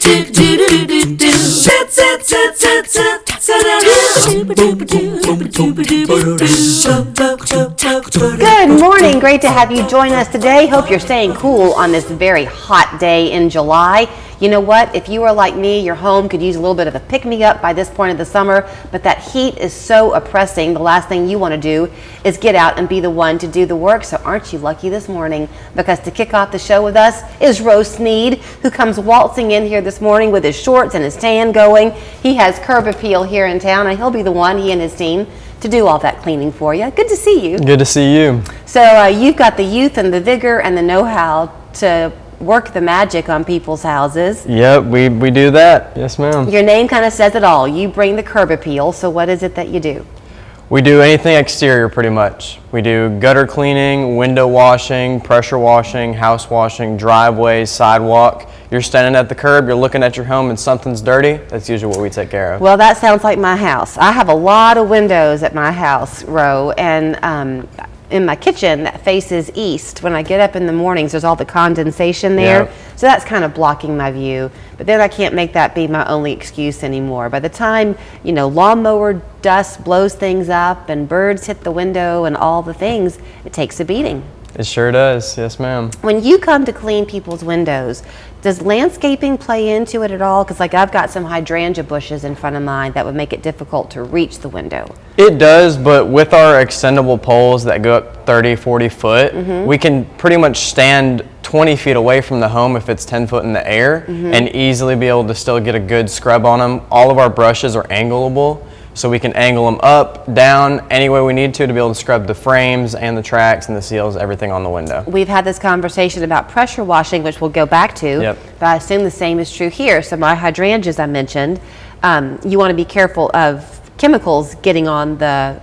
Good morning. Great to have you join us today. Hope you're staying cool on this very hot day in July. You know what? If you are like me, your home could use a little bit of a pick-me-up by this point of the summer, but that heat is so oppressing. The last thing you want to do is get out and be the one to do the work. So aren't you lucky this morning? Because to kick off the show with us is Ro Sneed, who comes waltzing in here this morning with his shorts and his tan going. He has curb appeal here in town, and he'll be the one, he and his team, to do all that cleaning for you. Good to see you. Good to see you. So you've got the youth and the vigor and the know-how to work the magic on people's houses. Yep, we do that. Yes, ma'am. Your name kind of says it all. You bring the curb appeal. So what is it that you do? We do anything exterior pretty much. We do gutter cleaning, window washing, pressure washing, house washing, driveways, sidewalk. You're standing at the curb, you're looking at your home and something's dirty, that's usually what we take care of. Well, that sounds like my house. I have a lot of windows at my house, Ro, and in my kitchen that faces east. When I get up in the mornings, there's all the condensation there. Yep. So that's kind of blocking my view. But then I can't make that be my only excuse anymore. By the time, lawnmower dust blows things up and birds hit the window and all the things, it takes a beating. It sure does. Yes, ma'am. When you come to clean people's windows, does landscaping play into it at all? Because I've got some hydrangea bushes in front of mine that would make it difficult to reach the window. It does, but with our extendable poles that go up 30, 40 foot, we can pretty much stand 20 feet away from the home if it's 10 foot in the air and easily be able to still get a good scrub on them. All of our brushes are angleable, so we can angle them up, down, any way we need to be able to scrub the frames and the tracks and the seals, everything on the window. We've had this conversation about pressure washing, which we'll go back to, but I assume the same is true here. So my hydrangeas I mentioned, you want to be careful of chemicals getting on the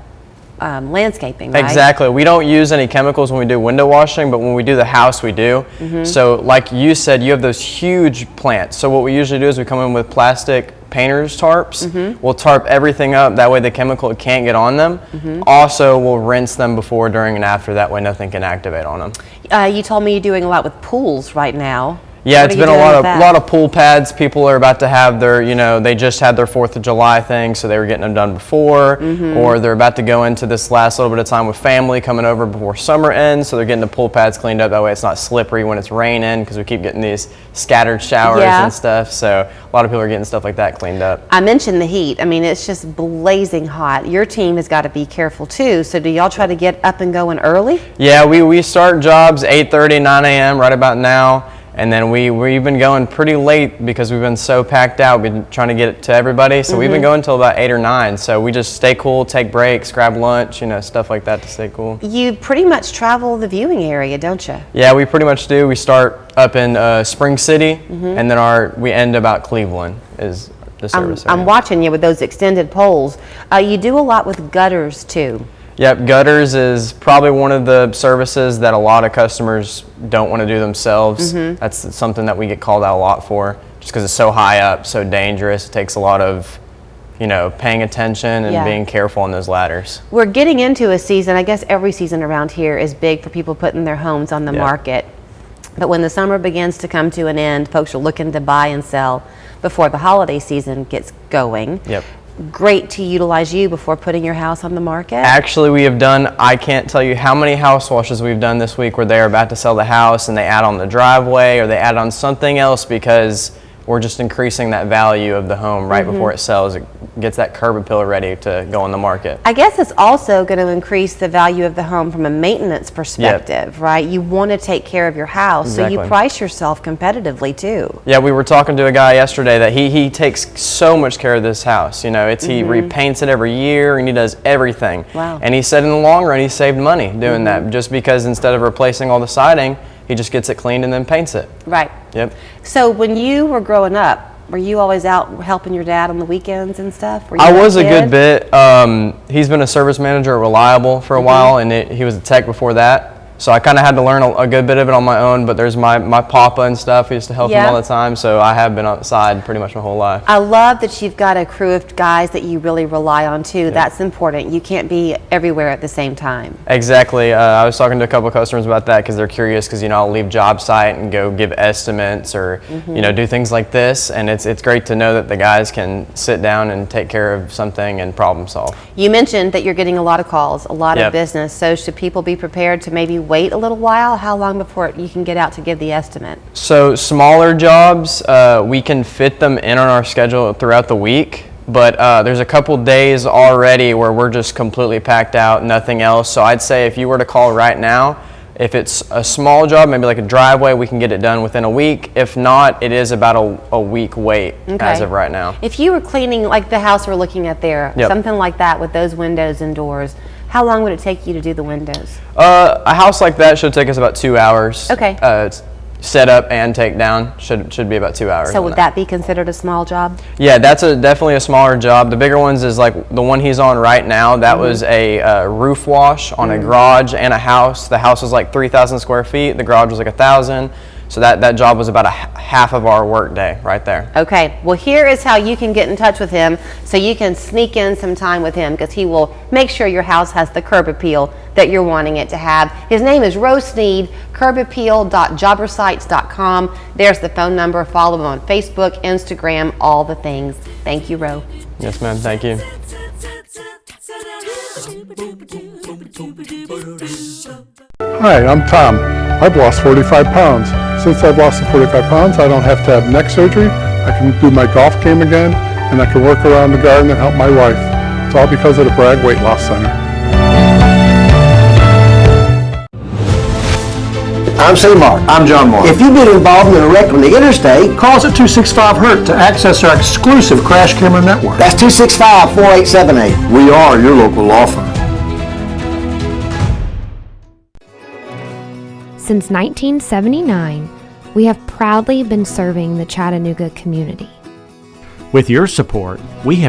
landscaping, right? Exactly. We don't use any chemicals when we do window washing, but when we do the house, we do. So like you said, you have those huge plants. So what we usually do is we come in with plastic painter's tarps. We'll tarp everything up. That way the chemical can't get on them. Also, we'll rinse them before, during, and after. That way nothing can activate on them. You told me you're doing a lot with pools right now. Yeah, it's been a lot of pool pads. People are about to have their, they just had their 4th of July thing, so they were getting them done before, or they're about to go into this last little bit of time with family coming over before summer ends, so they're getting the pool pads cleaned up. That way it's not slippery when it's raining, because we keep getting these scattered showers and stuff, so a lot of people are getting stuff like that cleaned up. I mentioned the heat. I mean, it's just blazing hot. Your team has got to be careful too, so do y'all try to get up and going early? Yeah, we start jobs 8:30, 9 a.m. right about now. And then we've been going pretty late because we've been so packed out. We've been trying to get it to everybody. So we've been going until about 8 or 9. So we just stay cool, take breaks, grab lunch, stuff like that to stay cool. You pretty much travel the viewing area, don't you? Yeah, we pretty much do. We start up in Spring City, and then we end about Cleveland is the service area. I'm watching you with those extended poles. You do a lot with gutters too. Yep, gutters is probably one of the services that a lot of customers don't want to do themselves. That's something that we get called out a lot for, just because it's so high up, so dangerous. It takes a lot of, paying attention and being careful on those ladders. We're getting into a season, I guess every season around here is big for people putting their homes on the market. But when the summer begins to come to an end, folks are looking to buy and sell before the holiday season gets going. Yep. Great to utilize you before putting your house on the market. Actually, we have done, I can't tell you how many house washes we've done this week where they're about to sell the house and they add on the driveway or they add on something else because we're just increasing that value of the home right before it sells. It gets that curb appeal ready to go on the market. I guess it's also going to increase the value of the home from a maintenance perspective, right? You want to take care of your house, so you price yourself competitively too. Yeah, we were talking to a guy yesterday that he takes so much care of this house. He repaints it every year and he does everything. Wow. And he said in the long run he saved money doing that, just because instead of replacing all the siding, he just gets it cleaned and then paints it. Right. Yep. So when you were growing up, were you always out helping your dad on the weekends and stuff? I was a good bit. He's been a service manager at Reliable for a while, and he was a tech before that. So I kind of had to learn a good bit of it on my own, but there's my papa and stuff who used to help him all the time, so I have been outside pretty much my whole life. I love that you've got a crew of guys that you really rely on too. Yeah. That's important. You can't be everywhere at the same time. Exactly. I was talking to a couple of customers about that because they're curious because, I'll leave job site and go give estimates or, do things like this, and it's great to know that the guys can sit down and take care of something and problem solve. You mentioned that you're getting a lot of calls, a lot of business, so should people be prepared to maybe wait a little while? How long before you can get out to give the estimate? So smaller jobs, we can fit them in on our schedule throughout the week, but there's a couple days already where we're just completely packed out, nothing else. So I'd say if you were to call right now, if it's a small job, maybe like a driveway, we can get it done within a week. If not, it is about a week wait as of right now. If you were cleaning like the house we're looking at there, something like that with those windows and doors, how long would it take you to do the windows? A house like that should take us about 2 hours. Okay. It's set up and take down should be about 2 hours. So would that be considered a small job? Yeah, that's definitely a smaller job. The bigger ones is like the one he's on right now. That was a roof wash on a garage and a house. The house was like 3,000 square feet. The garage was like 1,000. So that job was about half of our work day right there. Okay, well here is how you can get in touch with him so you can sneak in some time with him because he will make sure your house has the curb appeal that you're wanting it to have. His name is Ro Sneed, curbappeal.jobbersites.com. There's the phone number. Follow him on Facebook, Instagram, all the things. Thank you, Ro. Yes, ma'am. Thank you. Hi, I'm Tom. I've lost 45 pounds. Since I've lost the 45 pounds, I don't have to have neck surgery. I can do my golf game again, and I can work around the garden and help my wife. It's all because of the Bragg Weight Loss Center. I'm C-Mark. I'm John Mark. If you've been involved in a wreck on the interstate, call us at 265-HURT to access our exclusive crash camera network. That's 265-4878. We are your local law firm. Since 1979, we have proudly been serving the Chattanooga community. With your support, we have